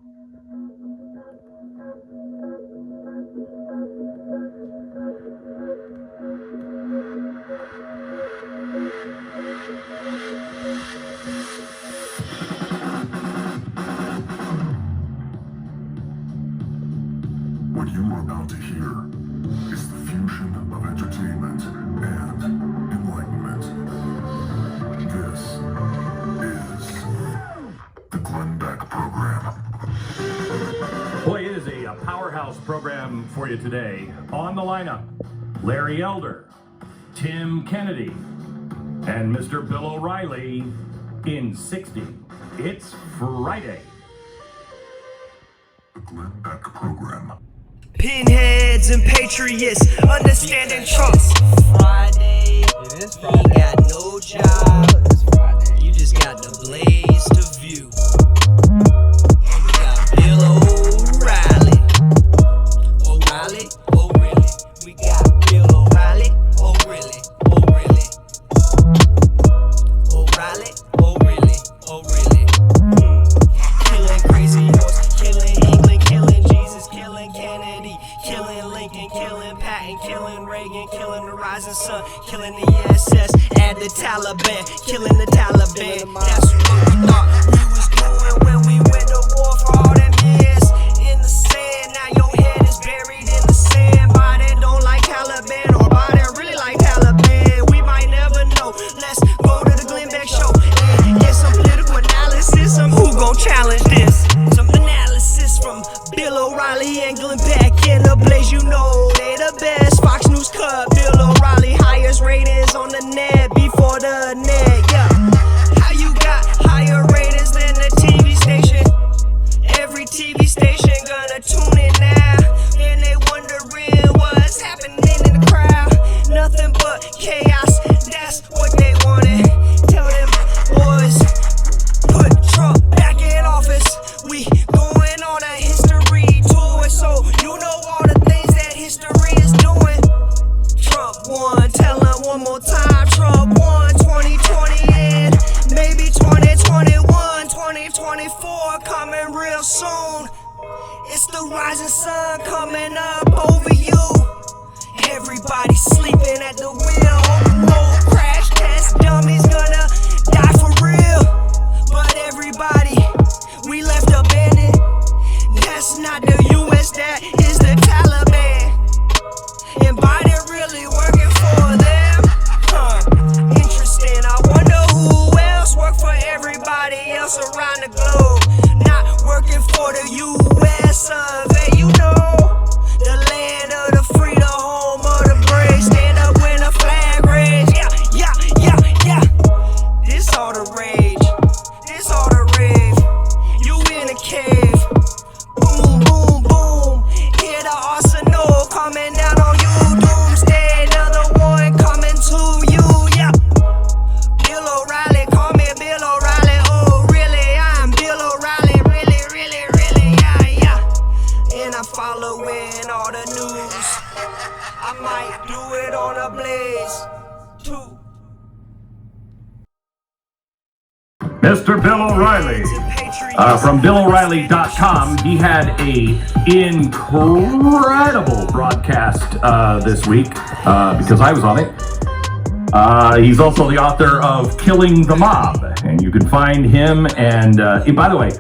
What you are about to hear is the fusion of entertainment and enlightenment. This is the Glenn Beck Program. Boy, it is a powerhouse program for you today. On the lineup, Larry Elder, Tim Kennedy, and Mr. Bill O'Reilly in 60. It's Friday. The Glenn Beck Program. Pinheads and patriots, understanding Trump. Friday, it is Friday. You got no job. It's Friday. You just got the blaze to view. And we got Bill O'Reilly. O'Reilly, oh really? We got Bill O'Reilly, oh really? Oh really? O'Reilly, oh really? Oh really? Killing crazy horse, killing England, killing Jesus, killing Kennedy, killing Lincoln, killing Patton, killing Reagan, killing the rising sun, killing the SS, add the Taliban, killing the Taliban. That's what we thought we was doing when we went to war for all them years. In the sand, now your head is buried in the sand. By that don't like Taliban or by that really like Taliban. We might never know. Let's go to the Glenn Beck Show and get some political analysis. Who gon' challenge this? Some analysis from Bill O'Reilly and Glenn Beck in the blaze. You know they the best. Fox News cut Bill O'Reilly, highest ratings on the net before the net. Yeah, how you got higher ratings than the TV station? Every TV station gonna tune in now, and they wondering what's happening in the crowd. Nothing but chaos. That's what they wanted. Tell them boys, put Trump back in office. We going on a history tour, so you know all the things that history is doing. Trump won, tell them one more time. Trump won 2020 and maybe 2021, 2024 coming real soon. It's the rising sun coming up over you. Everybody sleeping at the wheel. No crash test dummies gonna die for real. But everybody, we left abandoned. That's not the US, that is the Taliban. And Biden really working for them? Interesting. I wonder who else worked for everybody else around the globe. Not working for the US of A, you know. The land of the free, the home of the brave. Stand up when the flag raise. Yeah, yeah, yeah, yeah. This all the rage. This all the rave. You in a cave. Boom, boom, boom. Hear the arsenal coming down on you. Doomsday, another one coming to you. Yeah. Bill O'Reilly, call me Bill O'Reilly. Oh, really? I'm Bill O'Reilly. Really, really, really. Yeah, yeah. And I'm following all the news. I might do it on a blaze too. Mr. Bill O'Reilly. From BillO'Reilly.com, he had a incredible broadcast this week because I was on it. He's also the author of Killing the Mob, and you can find him. And by the way,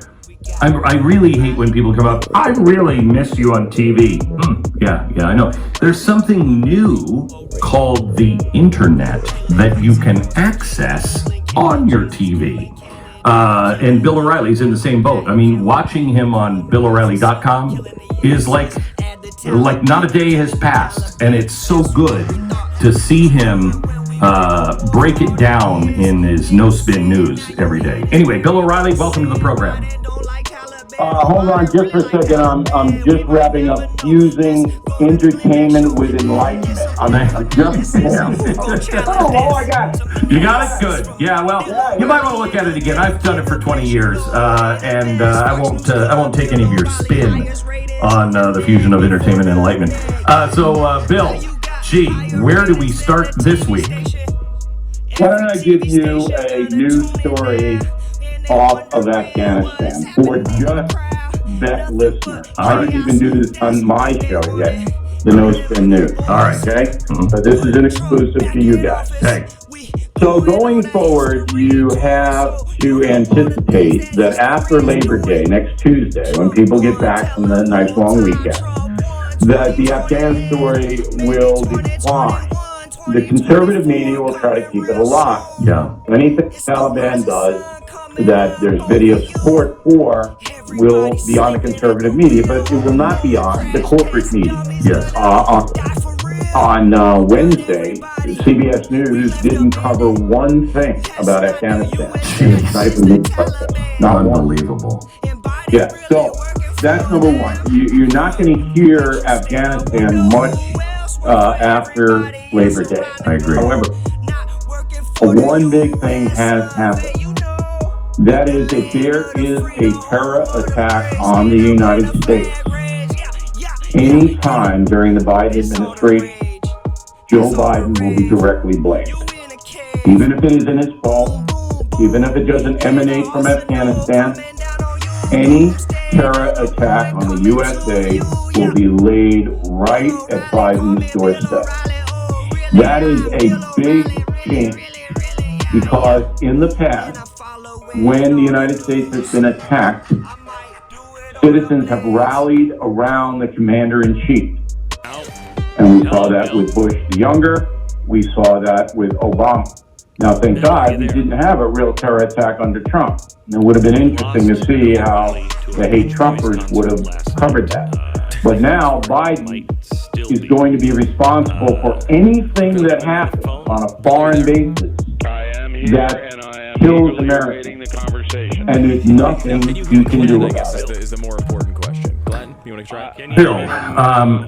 I really hate when people come up, I really miss you on TV. Yeah, I know. There's something new called the internet that you can access on your TV. And Bill O'Reilly's in the same boat. I mean, watching him on BillO'Reilly.com is like not a day has passed, and it's so good to see him break it down in his No Spin News every day. Anyway, Bill O'Reilly, welcome to the program. Hold on just for a second. I'm just wrapping up fusing entertainment with enlightenment. I'm just oh, I got it. You got it? Good. Yeah, well, you might want to look at it again. I've done it for 20 years, and I won't take any of your spin on the fusion of entertainment and enlightenment. So, Bill, gee, where do we start this week? Why don't I give you a news story off of Afghanistan for just best listener. All I right. didn't even do this on my show yet, the No Spin News. All right. Okay? Mhm. But this is an exclusive to you guys. Hey. So going forward, you have to anticipate that after Labor Day, next Tuesday, when people get back from the nice long weekend, that the Afghan story will decline. The conservative media will try to keep it alive. Yeah. Anything the Taliban does that there's video support for will be on the conservative media, but it will not be on the corporate media. Yes. On Wednesday, CBS News didn't cover one thing about Afghanistan. Jeez. Not even not one. Unbelievable. Yeah, so that's number one. You're not going to hear Afghanistan much after Labor Day. I agree. However, one big thing has happened. That is, if there is a terror attack on the United States, any time during the Biden administration, Joe Biden will be directly blamed. Even if it isn't his fault, even if it doesn't emanate from Afghanistan, any terror attack on the USA will be laid right at Biden's doorstep. That is a big change because in the past, when the United States has been attacked, citizens have rallied around the commander-in-chief. And we saw that with Bush the Younger. We saw that with Obama. Now, thank God we didn't have a real terror attack under Trump. It would have been interesting to see how the hate Trumpers would have covered that. But now Biden is going to be responsible for anything that happens on a foreign basis that kills Americans. And there's nothing you can do about it. Is the more important question. Glenn, you want to try? Bill,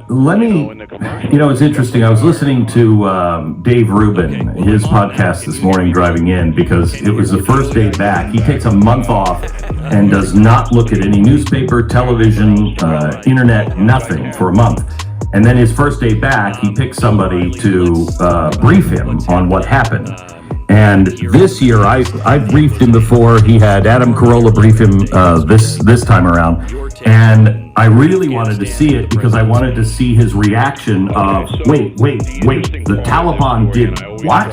let me, it's interesting. I was listening to Dave Rubin, his podcast this morning driving in because it was the first day back. He takes a month off and does not look at any newspaper, television, internet, nothing for a month. And then his first day back, he picks somebody to brief him on what happened. And this year, I briefed him before. He had Adam Carolla brief him this time around. And I really wanted to see it because I wanted to see his reaction of, wait, the Taliban did what?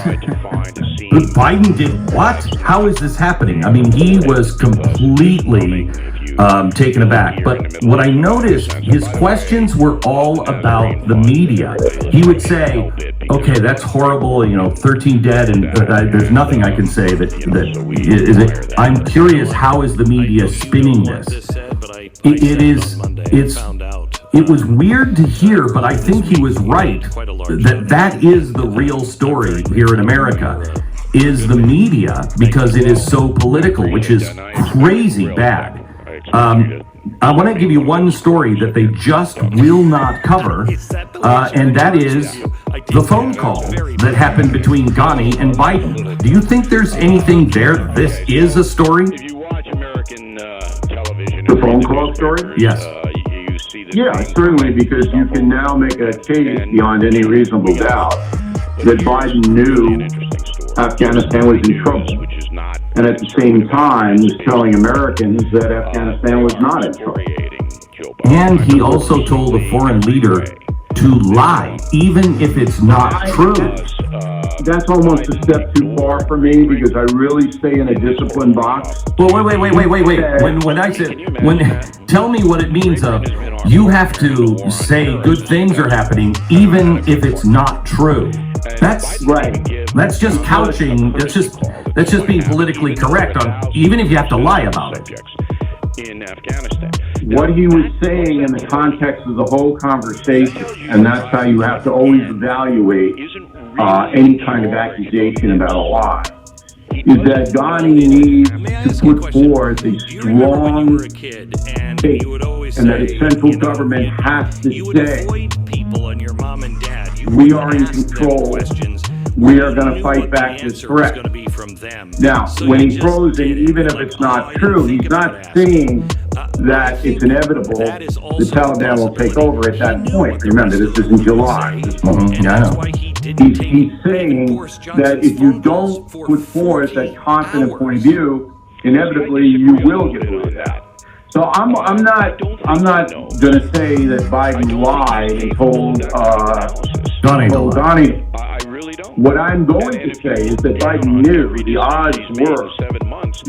Biden did what? How is this happening? I mean, he was completely taken aback. But what I noticed, his questions were all about the media. He would say, okay, that's horrible, 13 dead, and there's nothing I can say that is it. I'm curious, how is the media spinning this? It was weird to hear, but I think he was right that is the real story here in America, is the media, because it is so political, which is crazy bad. I want to give you one story that they just will not cover, and that is the phone call that happened between Ghani and Biden. Do you think there's anything there? This is a story? If you watch American television, The phone call story? Yes. you see the Yeah, certainly, because you can now make a case beyond any reasonable doubt that Biden knew Afghanistan was in trouble, which is not, and at the same time was telling Americans that Afghanistan was not in trouble. And he also told a foreign leader to lie, even if it's not true. That's almost a step too far for me because I really stay in a disciplined box. Well, wait. When I said, tell me what it means of, you have to say good things are happening, even if it's not true. That's Right. That's just couching. That's just being politically correct on, even if you have to lie about it. in Afghanistan. What he was saying in the context of the whole conversation, and that's how you have to always evaluate any kind of accusation about a lie, is that Ghani needs to put forth a strong case, and that the central government has to say, we are in control, we are going to fight back this threat. Now, when he throws in, even if it's not true, he's not saying that it's inevitable the Taliban will take over at that point. Remember, this is in July. Yeah, I know. He's saying that if you don't put forth that confident point of view, inevitably you will get rid of that. So I'm not going to say that Biden lied and told Donnie. I really don't. What I'm going to say is that Biden knew the odds were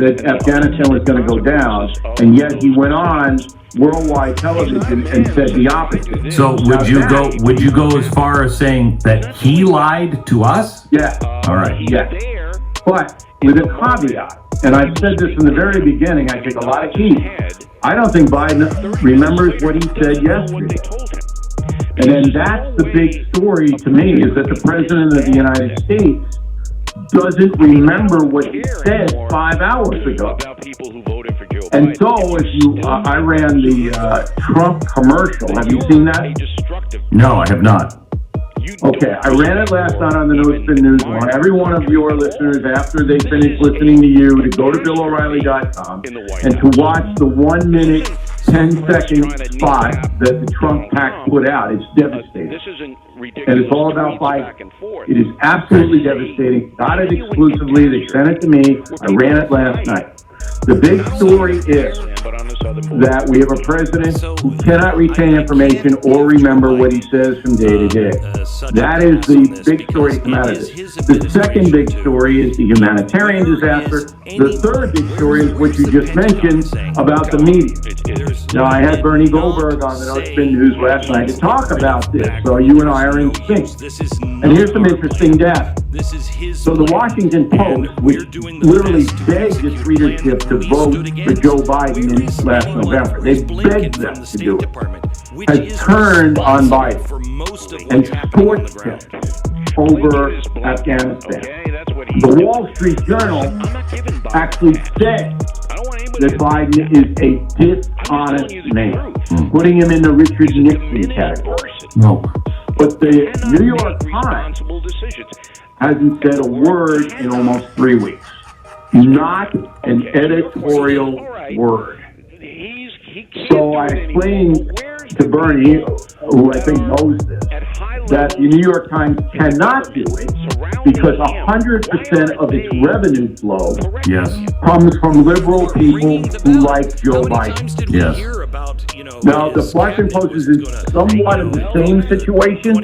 that Afghanistan was going to go down, and yet he went on worldwide television and said the opposite. So would you go as far as saying that he lied to us? Yeah. All right. Yes. But with a caveat, and I've said this from the very beginning, I take a lot of heat. I don't think Biden remembers what he said yesterday. And then that's the big story to me, is that the President of the United States doesn't remember what he said 5 hours ago. And so, I ran the Trump commercial. Have you seen that? No, I have not. Okay, I ran it last night on the No Spin News. I want every one of your listeners, after they finish listening to you, to go to BillO'Reilly.com and to watch the 1 minute, 10-second spot that the Trump PAC put out. It's devastating. And it's all about Biden. It is absolutely devastating. Got it exclusively. They sent it to me. I ran it last night. The big story is that we have a president who cannot retain information or remember what he says from day to day. That is the big story to come out of this. The second big story is the humanitarian disaster. The third big story is what you just mentioned about the media. Now, I had Bernie Goldberg on the No Spin News last night to talk about this, so you and I are in sync. And here's some interesting data. So the Washington Post, which literally begged its readership to vote for Joe Biden in last November, they begged them to do it, has turned on Biden and scorched him over Afghanistan. The Wall Street Journal actually said that Biden is a dishonest man, putting him in the Richard Nixon category. No. But the New York Times hasn't said a word in almost 3 weeks. Not an editorial word. So I explained to Bernie, who I think knows this, that the New York Times cannot do it because 100% of its revenue flow comes from liberal people who like Joe Biden. Yes. Now, the Washington Post is in somewhat of the same situation,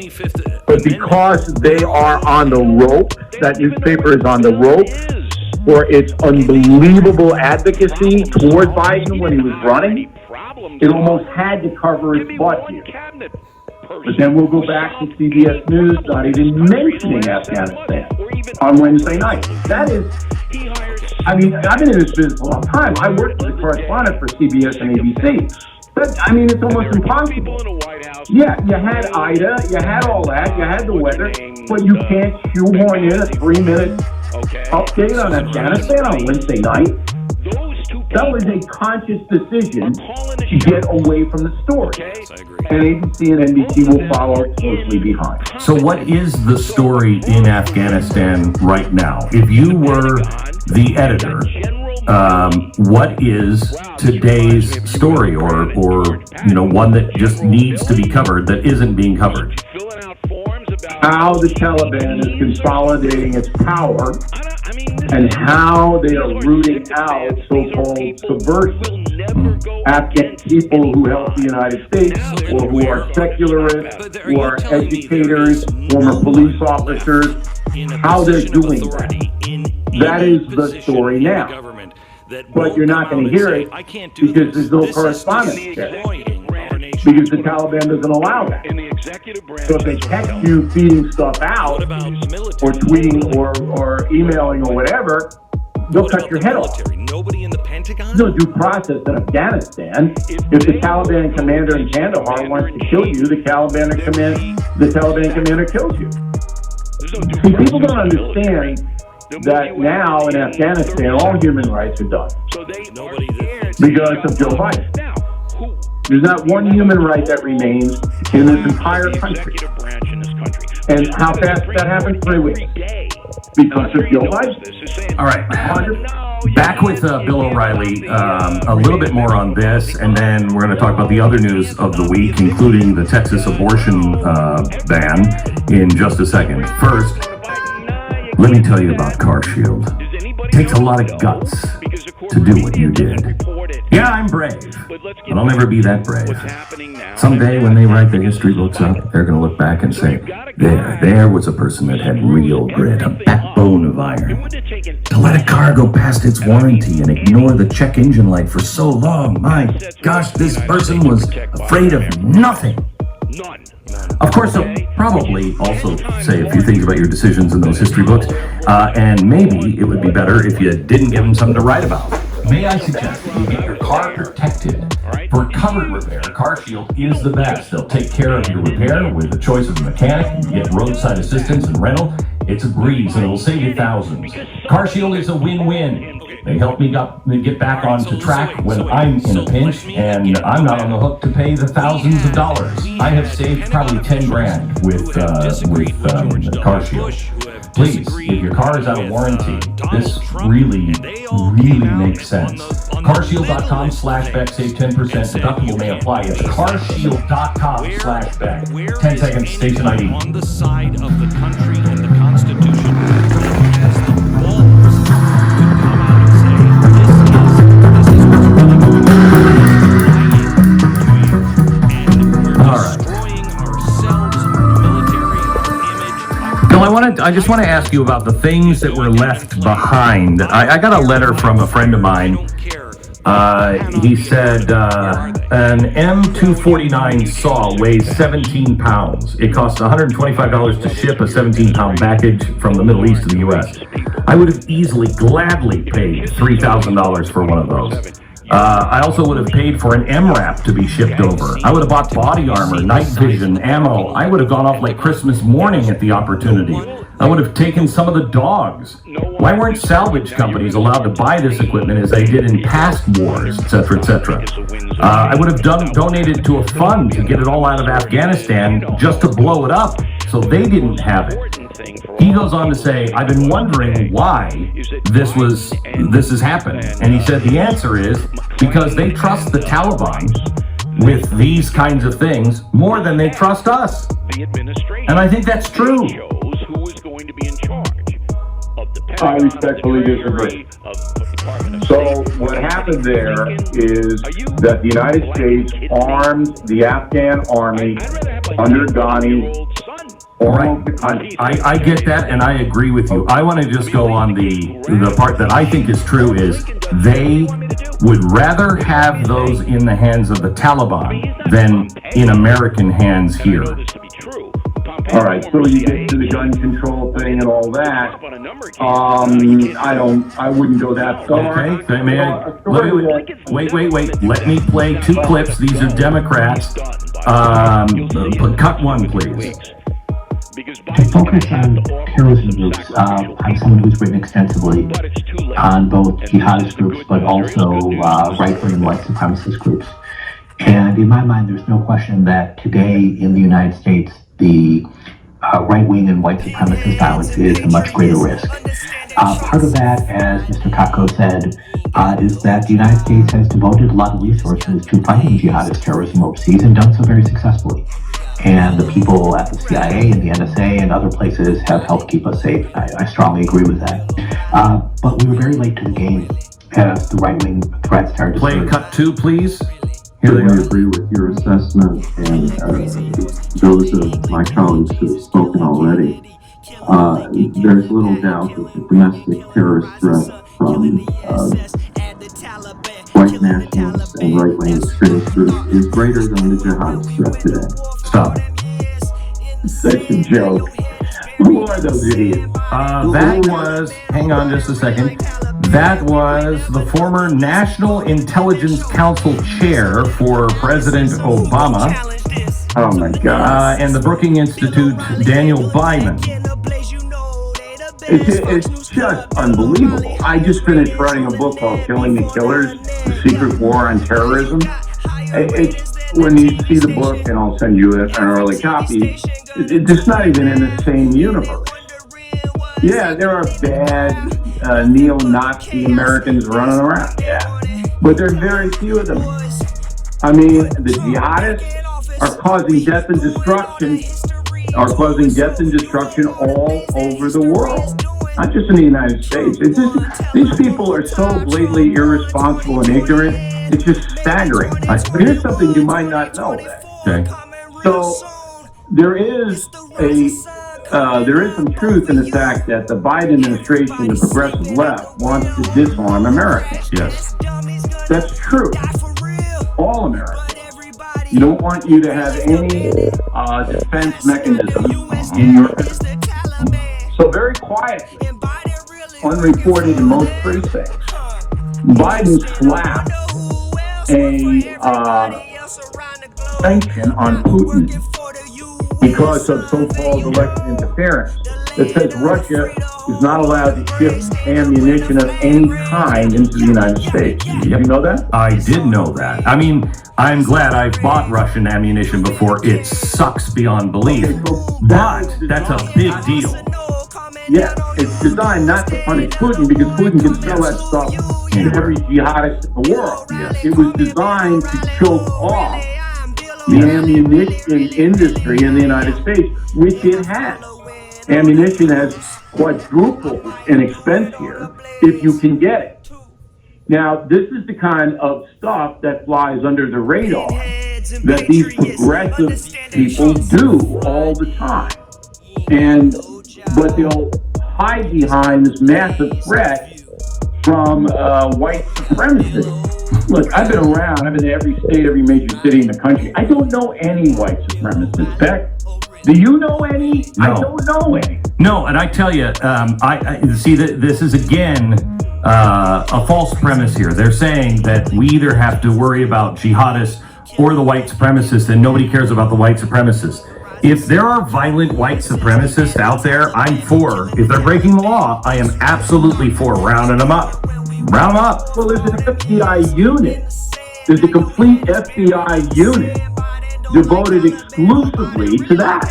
but because they are on the rope, that newspaper is on the rope for its unbelievable advocacy toward Biden when he was running, it almost had to cover its butt here. But then we'll go back to CBS News not even mentioning Afghanistan on Wednesday night. That is, I mean, I've been in this business a long time. I worked as a correspondent for CBS and ABC. But, I mean, it's almost impossible. Yeah, you had Ida, you had all that, you had the weather, but you can't shoehorn in a 3-minute update on Afghanistan on Wednesday night. That was a conscious decision to get away from the story. And ABC and NBC will follow closely behind. So what is the story in Afghanistan right now? If you were the editor, what is today's story, or one that just needs to be covered that isn't being covered? How the Taliban is consolidating its power and how they are rooting out so-called subversives, Afghan people who help the United States or who are secularists, who are educators, former police officers, how they're doing that. That is the story now. But you're not going to hear it because there's no correspondence there. Because the Taliban doesn't allow that. So if they catch you feeding stuff out, or tweeting, or emailing, or whatever, they'll cut your head off. There's no due process in Afghanistan. If the Taliban commander in Kandahar wants to kill you, the Taliban commander kills you. See, people don't understand that now in Afghanistan, all human rights are done because of Joe Biden. There's not one human right that remains in this entire country. And how fast did that happen? 3 weeks. Because of Joe Biden. All right. Back with Bill O'Reilly, a little bit more on this, and then we're going to talk about the other news of the week, including the Texas abortion ban, in just a second. First, let me tell you about CarShield. It takes a lot of guts to do what you did. Yeah, I'm brave, But let's get but I'll never be that brave. what's happening now. Someday when they write their history books up, they're going to look back and say, there was a person that had real grit, a backbone of iron. To let a car go past its warranty and ignore the check engine light for so long, my gosh, this person was afraid of nothing. None. Of course, they'll probably also say a few things about your decisions in those history books, and maybe it would be better if you didn't give them something to write about. May I suggest that you get your car protected? For covered repair, CarShield is the best. They'll take care of your repair with the choice of a mechanic. You get roadside assistance and rental. It's a breeze, and it'll save you thousands. CarShield is a win-win. They help me get back onto track when I'm in a pinch, and I'm not on the hook to pay the thousands of dollars. I have saved probably 10 grand with CarShield. Please, if your car is out of warranty, this really makes sense. CarShield.com/Beck, save 10%. Deductible may apply. It's CarShield.com/Beck. 10 seconds, station ID. On the side of the country and the Constitution has the balls to come out and say, this is what's really going on. All right. Destroying ourselves, our military, our image, our No, I just want to ask you about the things that were left behind. I got a letter from a friend of mine. He said an M249 saw weighs 17 pounds. It costs $125 to ship a 17-pound package from the Middle East to the U.S. I would have gladly paid $3,000 for one of those. I also would have paid for an MRAP to be shipped over. I would have bought body armor, night vision, ammo. I would have gone off like Christmas morning at the opportunity. I would have taken some of the dogs. Why weren't salvage companies allowed to buy this equipment as they did in past wars, etc., etc.? I would have donated to a fund to get it all out of Afghanistan just to blow it up so they didn't have it. He goes on to say, I've been wondering why this has happened. And he said the answer is because they trust the Taliban with these kinds of things more than they trust us. And I think that's true. I respectfully disagree. So what happened there is that the United States armed the Afghan army under Ghani. Right. I get that, and I agree with you. I want to just go on the part that I think is true is they would rather have those in the hands of the Taliban than in American hands here. All right, so you get to the gun control thing and all that. I wouldn't go that far. Okay, may I? Wait. Let me play two clips. These are Democrats. Cut one, please. To focus on terrorism groups, I'm someone who's written extensively on both jihadist groups, but also right-wing and white supremacist groups. And in my mind, there's no question that today in the United States, the right-wing and white supremacist violence is a much greater risk. Part of that, as Mr. Kako said, is that the United States has devoted a lot of resources to fighting jihadist terrorism overseas and done so very successfully. And the people at the CIA and the NSA and other places have helped keep us safe. I strongly agree with that. But we were very late to the game as the right-wing threat started to play surge. cut two, please. I agree with your assessment and those of my colleagues who have spoken already. There's little doubt that the domestic terrorist threat from white nationalists and right-wing extremist groups is greater than the jihadist threat today. Stop. That's a joke. Who are those idiots? Hang on just a second. That was the former National Intelligence Council chair for President Obama. Oh my God. And the Brookings Institute, Daniel Byman. It's just unbelievable. I just finished writing a book called Killing the Killers, The Secret War on Terrorism. When you see the book, and I'll send you an early copy, it's not even in the same universe. Yeah, there are bad neo-Nazi Americans running around, yeah, but there are very few of them. I mean, the jihadists are causing death and destruction all over the world. not just in the United States. It's just, these people are so blatantly irresponsible and ignorant. It's just staggering. Here's something you might not know. Okay. So there is some truth in the fact that the Biden administration, the progressive left, wants to disarm America. Yes. That's true. All Americans. You don't want you to have any defense mechanism in your country. So very quietly, unreported in most precincts, Biden slapped a sanction on Putin because of so-called election interference that says Russia is not allowed to ship ammunition of any kind into the United States. Did you know that? I did know that. I mean, I'm glad I've bought Russian ammunition before. It sucks beyond belief. Okay, so But that's a big deal. Yes, it's designed not to punish Putin because Putin can sell that stuff to every jihadist in the world. Yes. It was designed to choke off the ammunition industry in the United States, which it has. Ammunition has quadrupled in expense here if you can get it. Now, this is the kind of stuff that flies under the radar that these progressive people do all the time. But they'll hide behind this massive threat from white supremacists. Look, I've been around. I've been to every state, every major city in the country. I don't know any white supremacists. Beck, do you know any? No. I don't know any. No, and I tell you, I see that this is again a false premise here. They're saying that we either have to worry about jihadists or the white supremacists, and nobody cares about the white supremacists. If there are violent white supremacists out there, I'm for. If they're breaking the law, I am absolutely for rounding them up. Round them up. Well, there's an FBI unit. There's a complete FBI unit devoted exclusively to that,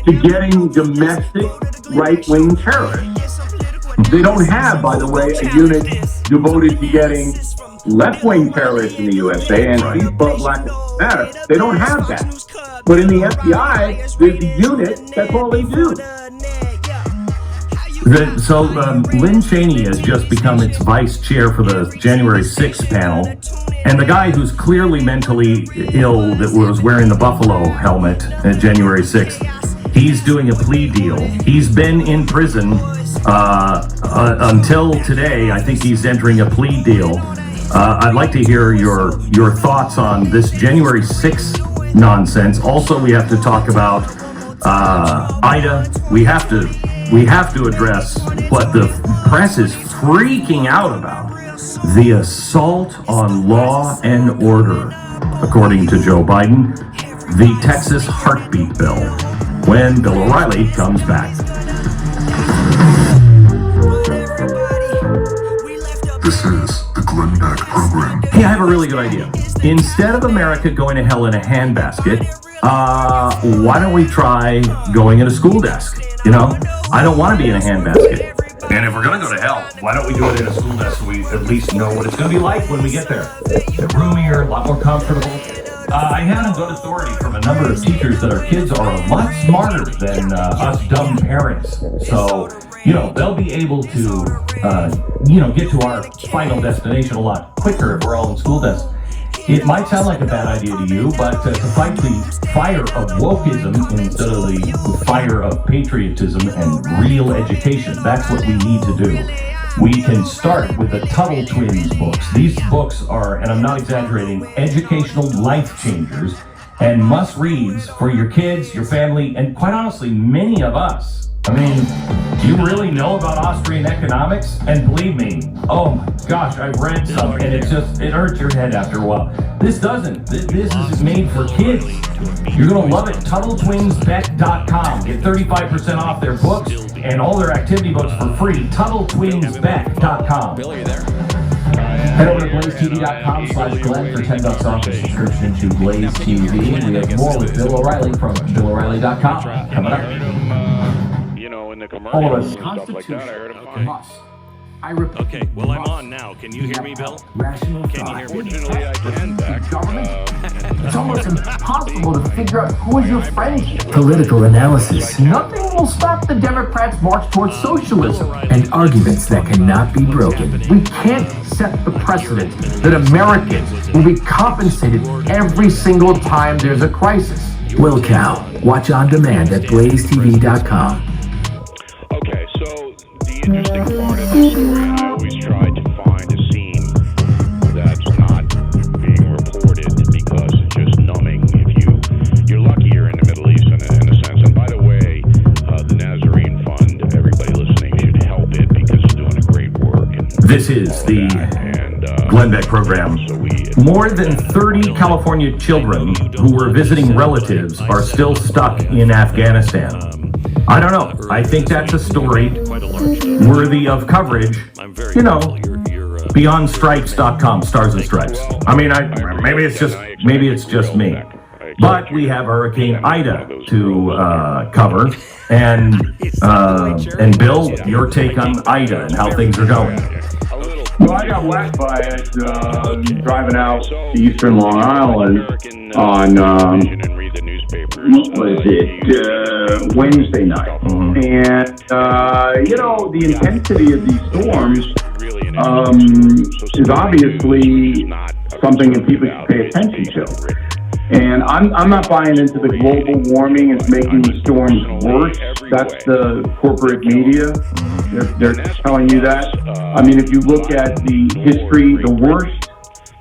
to getting domestic right-wing terrorists. They don't have, by the way, a unit devoted to getting left-wing terrorists in the USA and Antifa, Black Lives Matter. They don't have that. But in the FBI, there's a unit, that's all they do. So Lynn Cheney has just become its vice chair for the January 6th panel. And the guy who's clearly mentally ill that was wearing the Buffalo helmet at January 6th, he's doing a plea deal. He's been in prison until today. I think he's entering a plea deal. I'd like to hear your thoughts on this January 6th nonsense. Also, we have to talk about Ida. We have to address what the press is freaking out about. The assault on law and order, according to Joe Biden. The Texas heartbeat bill. When Bill O'Reilly comes back. This is the Glenn Beck Program. Hey, I have a really good idea. Instead of America going to hell in a handbasket, why don't we try going in a school desk? You know, I don't want to be in a handbasket. And if we're going to go to hell, why don't we do it in a school desk so we at least know what it's going to be like when we get there? It's roomier, a lot more comfortable. I have good authority from a number of teachers that our kids are a lot smarter than us dumb parents. So, you know, they'll be able to, get to our final destination a lot quicker if we're all in school desks. It might sound like a bad idea to you, but to fight the fire of wokeism instead of the fire of patriotism and real education, that's what we need to do. We can start with the Tuttle Twins books. These books are, and I'm not exaggerating, educational life changers and must-reads for your kids, your family, and quite honestly, many of us. I mean, do you really know about Austrian economics? And believe me, oh my gosh, I've read some, and it hurts your head after a while. This doesn't. This is made for kids. You're going to love it. TuttleTwinsBeck.com. Get 35% off their books and all their activity books for free. TuttleTwinsBeck.com. Bill, are you there? Head over to BlazeTV.com/Glenn for $10 off a subscription to Blaze TV. And we have more with Bill O'Reilly from BillO'Reilly.com coming up. In the All of commercials us. and stuff like that, I heard him. Okay. Must. I repeat. Okay, well, I'm on now. Can you hear me, Bill? Rational Can you thought. hear me? Fortunately, I can back. It's almost impossible to figure out who is your friend here. Political analysis. Nothing will stop the Democrats' march towards socialism. And arguments that cannot be broken. We can't set the precedent that Americans will be compensated every single time there's a crisis. Will Cow. Watch on demand at BlazeTV.com. Okay, so the interesting part of this story, and I always try to find a scene that's not being reported because it's just numbing. If you're lucky, you're in the Middle East in a sense. And by the way, the Nazarene Fund, everybody listening should help it because it's doing a great work. And This is the Glenn Beck program. More than 30 California children who were visiting relatives are still stuck in Afghanistan. I don't know. I think that's a story worthy of coverage. You know, beyondstripes.com, Stars and Stripes. I mean, maybe it's just me. But we have Hurricane Ida to cover, and Bill, your take on Ida and how things are going. Well, I got whacked by it driving out to eastern Long Island on, what was it, Wednesday night. And, the intensity of these storms is obviously something that people should pay attention to. And I'm not buying into the global warming is making the storms worse. That's the corporate media. They're telling you that. I mean, if you look at the history, the worst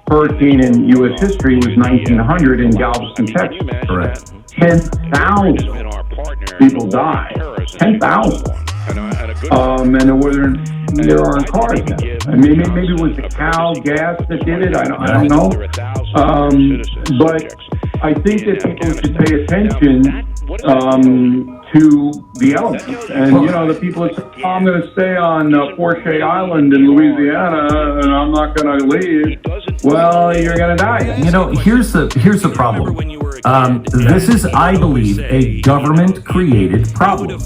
hurricane in U.S. history was 1900 in Galveston, Texas. Correct. 10,000 people died. 10,000. And there aren't cars now. I mean, maybe it was the cow gas that did it. I don't know. But I think that people should pay attention to the elements. And, the people that say, I'm going to stay on Porsche Island in Louisiana and I'm not going to leave. Well, you're going to die. Here's the problem. This is, I believe, a government-created problem.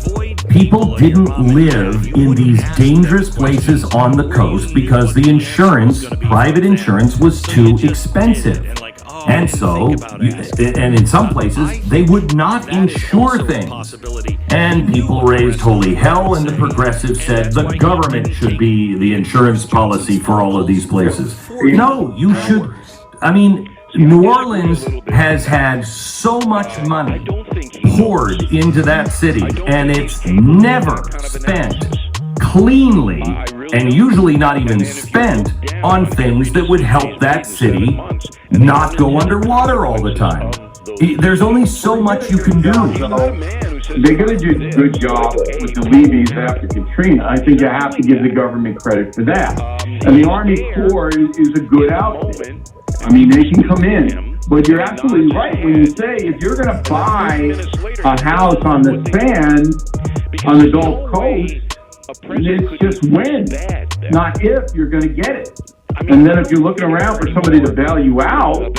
People didn't live in these dangerous places on the coast because the insurance, private insurance, was too expensive. And so, and in some places, they would not insure things. And people raised holy hell, and the progressives said the government should be the insurance policy for all of these places. No, you should. I mean, New Orleans has had so much money poured into that city, and it's never spent cleanly, and usually not even spent on things that would help that city not go underwater all the time. There's only so much you can do. They're going to do a good job with the levees after Katrina. I think you have to give the government credit for that. And the Army Corps is a good outfit. I mean, they can come in. But you're absolutely right when you say if you're going to buy a house on the sand on the Gulf Coast, it's just when, not if you're going to get it. And then if you're looking around for somebody to bail you out,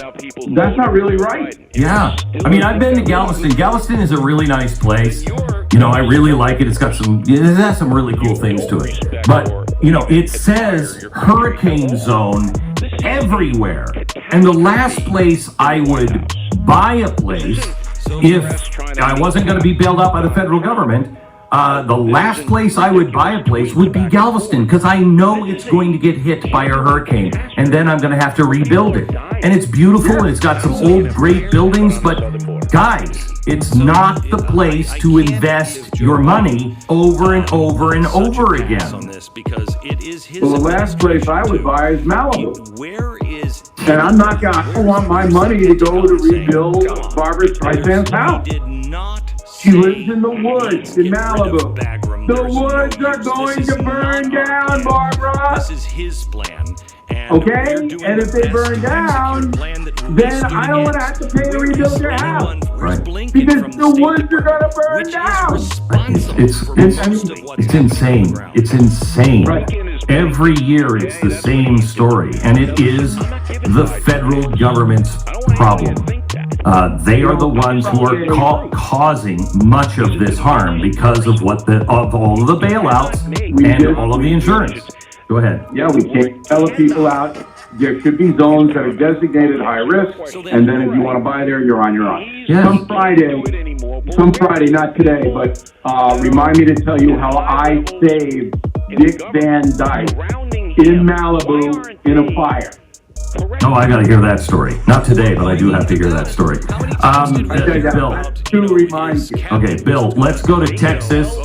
that's not really right. Yeah. I mean, I've been to Galveston. Galveston is a really nice place. I really like it. It has some really cool things to it. But, it says hurricane zone everywhere. And the last place I would buy a place, if I wasn't going to be bailed out by the federal government, the last place I would buy a place would be Galveston, because I know it's going to get hit by a hurricane, and then I'm going to have to rebuild it. And it's beautiful, and it's got some old great buildings, but guys, it's not the place to invest your money over and over and over again. Well, the last place I would buy is Malibu. And I don't want my money to go to rebuild Barbara Streisand's house. She lives in the woods in Malibu. The woods are going to burn down, Barbara. This is his plan. Okay? And if they burn down, then I don't want to have to pay to rebuild your house. Right. Because the woods are going to burn down. It's insane. It's insane. Right. Every year it's the same story, and it is the federal government's problem. They are the ones who are causing much of this harm because of of all of the bailouts and all of the insurance. Go ahead. Yeah, we can't tell the people out. there should be zones that are designated high risk, and then if you want to buy there, you're on your own. Yeah. Some Friday, not today, but remind me to tell you how I saved Dick Van Dyke in Malibu in a fire. Oh, I got to hear that story. Not today, but I do have to hear that story. Bill. To remind you. Okay, Bill, let's go to Texas.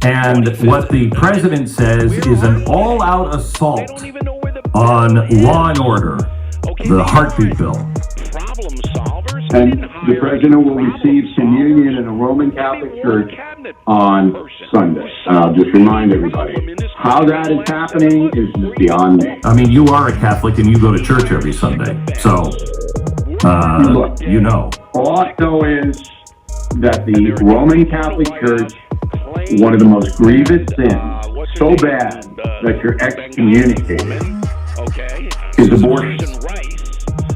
And what the president says is an all-out assault on law and order, the heartbeat bill. And the president will receive communion in a Roman Catholic church on Sunday. And I'll just remind everybody, how that is happening is just beyond me. I mean, you are a Catholic and you go to church every Sunday, so, you know. All I know is that the Roman Catholic Church, one of the most grievous sins, so bad that you're excommunicated, is abortion.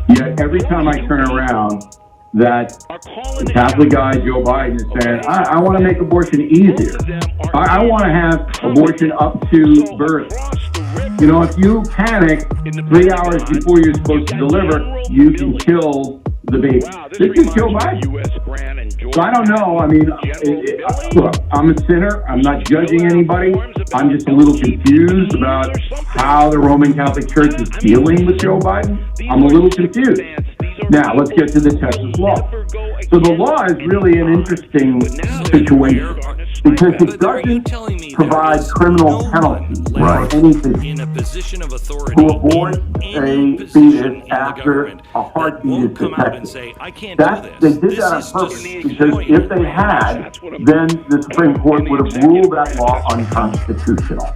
Yet every time I turn around, that the Catholic guy, Joe Biden, is saying, I want to make abortion easier. I want to have abortion up to birth. You know, if you panic 3 hours before you're supposed to deliver, you can kill the baby. This is Joe Biden. So I don't know. I mean, look, I'm a sinner. I'm not judging anybody. I'm just a little confused about how the Roman Catholic Church is dealing with Joe Biden. I'm a little confused. Now, let's get to the Texas law. So the law is really an interesting situation because it doesn't provide criminal penalties for any physician who aborts a fetus after a heartbeat is detected. They did that on purpose because if they had, then the Supreme Court would have ruled that law unconstitutional.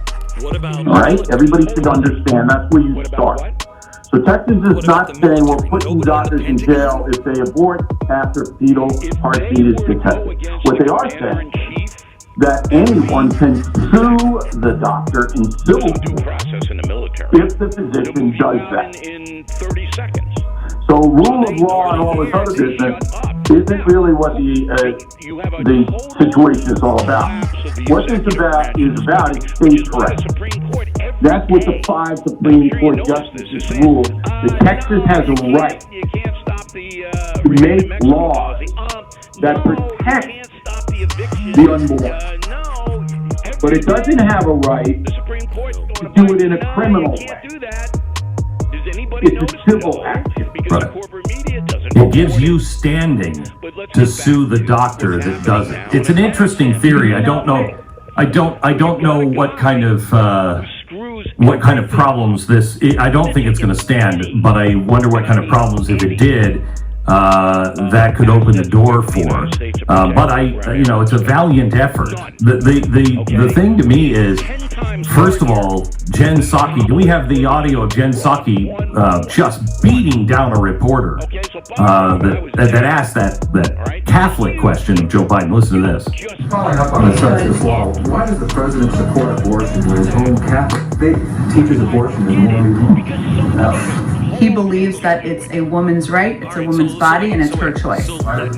All right? Everybody should understand that's where you start. So Texas is not saying we're putting doctors in jail if they abort after fetal heartbeat is detected. What they are saying that anyone can sue the doctor in civil if the physician does that. So rule of law and all this other business isn't really what the situation is all about. What this is about is state correction. That's what the 5 Supreme Court justices ruled. That Texas has a right to make laws that protect the unborn. But it doesn't have a right to do it in a criminal way. It's a civil action. Right. It gives you standing to sue the doctor that does it. It's an interesting theory. I don't know what kind of problems this. I don't think it's going to stand, but I wonder what kind of problems, if it did, that could open the door for. But it's a valiant effort. The thing to me is, first of all, Jen Psaki. Do we have the audio of Jen Psaki just beating down a reporter that asked that Catholic question of Joe Biden? Listen to this. Following up on the Texas law, why does the president support abortion when his own Catholic faith teaches abortion is morally wrong? He believes that it's a woman's right, it's a woman's body, and it's her choice. Who does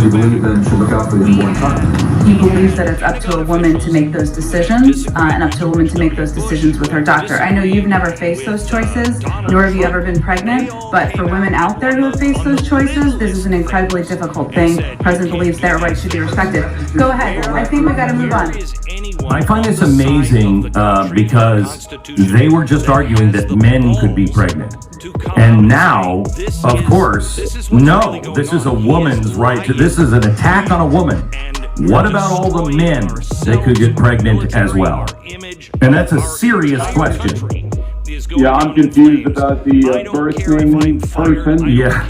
he believe then should look out for the unborn child? He believes that it's up to a woman to make those decisions, and up to a woman to make those decisions with her doctor. I know you've never faced those choices, nor have you ever been pregnant, but for women out there who have faced those choices, this is an incredibly difficult thing. The president believes their rights should be respected. Go ahead. I think we gotta move on. I find this amazing because they were just arguing that men could be pregnant. And now, of course, no, this is a woman's right. This is an attack on a woman. What about all the men that could get pregnant as well? And that's a serious question. Yeah, I'm confused about the birthing person. Yeah.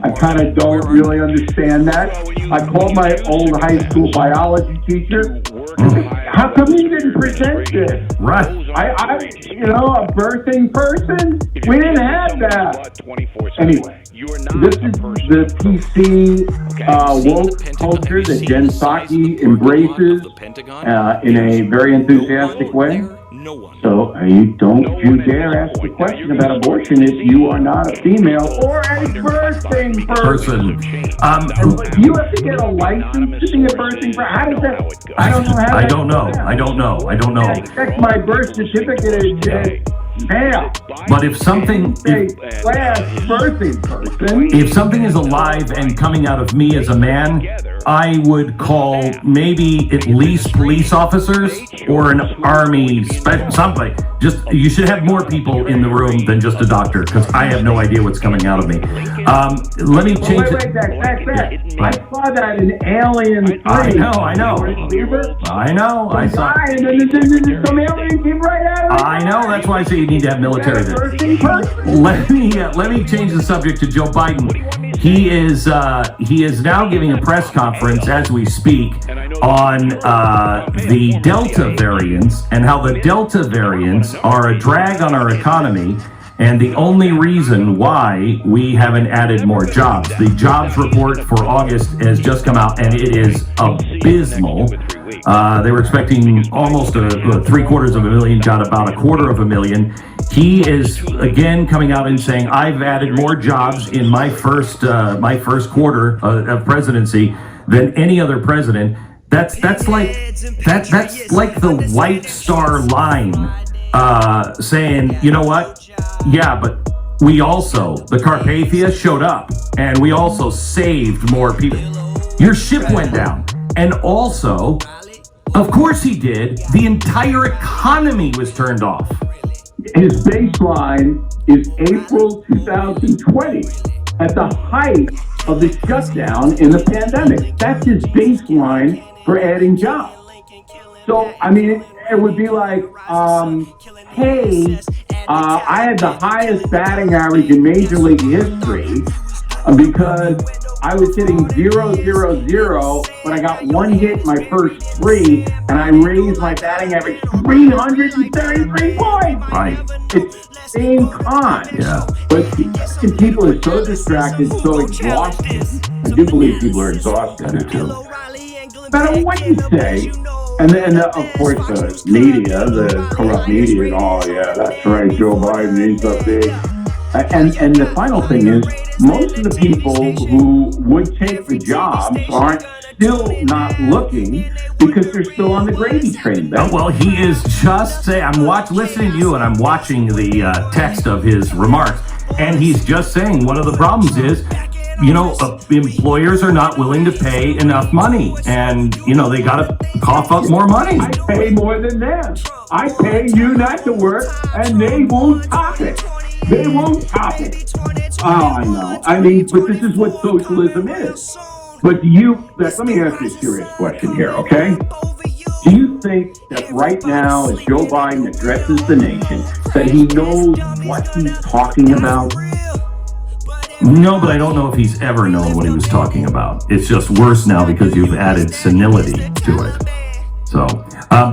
I kind of don't really understand that. I called my old high school biology teacher. How come you didn't present this? Right. A birthing person? We didn't have that. Anyway, this is the PC woke culture that Jen Psaki embraces in a very enthusiastic way. So don't you dare ask a question about abortion if you are not a female or a birthing person. Do you have to get a license to be a birthing person? How does that? I don't know how. I don't know. I checked my birth certificate male. But if something, if something is alive and coming out of me as a man, I would call maybe at least police officers or an army, somebody. Just, you should have more people in the room than just a doctor, because I have no idea what's coming out of me. Let me change it. I saw that in Alien 3. I know. I saw. And then some alien came right out of it. I know. That's why I say you need to have military there. Let me change the subject to Joe Biden. He is now giving a press conference as we speak on the Delta variants and how the Delta variants are a drag on our economy and the only reason why we haven't added more jobs. The jobs report for August has just come out and it is abysmal. They were expecting almost 750,000, got about 250,000. He is again coming out and saying, "I've added more jobs in my first quarter of presidency than any other president." That's like the White Star Line saying, "You know what? Yeah, but we also, the Carpathia showed up and we also saved more people." Your ship went down, and also, of course he did. The entire economy was turned off. His baseline is April 2020, at the height of the shutdown in the pandemic. That's his baseline for adding jobs. So, I mean, it would be like, hey, I had the highest batting average in Major League history because I was hitting 0-0-0, but I got one hit my first three, and I raised my batting average 333 points. Right. It's the same con. Yeah. But people are so distracted, so exhausted. I do believe people are exhausted. I do too. No matter what you say, and then of course the media, the corrupt media, oh yeah, that's right, Joe Biden, he's up big. And the final thing is, most of the people who would take the jobs aren't still not looking because they're still on the gravy train. Oh, well, he is just saying, I'm listening to you and I'm watching the text of his remarks, and he's just saying one of the problems is, you know, employers are not willing to pay enough money, and, you know, they got to cough up more money. I pay more than them. I pay you not to work, and they won't top it. They won't top it. Oh, I know. I mean, but this is what socialism is. But let me ask you a serious question here, okay? Do you think that right now, as Joe Biden addresses the nation, that he knows what he's talking about? No, but I don't know if he's ever known what he was talking about. It's just worse now because you've added senility to it. So,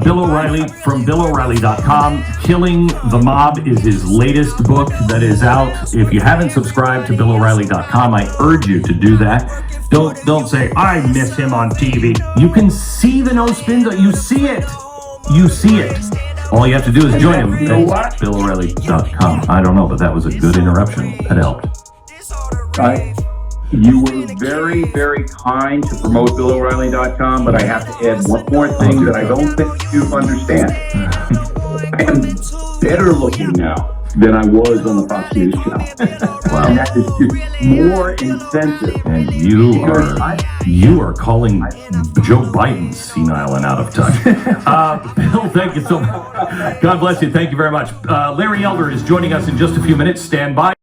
Bill O'Reilly from BillO'Reilly.com. Killing the Mob is his latest book that is out. If you haven't subscribed to BillO'Reilly.com, I urge you to do that. Don't say, I miss him on TV. You can see the no spins. You see it. You see it. All you have to do is join him at BillO'Reilly.com. I don't know, but that was a good interruption. That helped. You were very, very kind to promote BillO'Reilly.com, but I have to add one more thing that I don't think you understand. I am better looking now than I was on the Fox News channel. Wow. And that is just more incentive. And you are calling Joe Biden senile and out of touch. Bill, thank you so much. God bless you. Thank you very much. Larry Elder is joining us in just a few minutes. Stand by.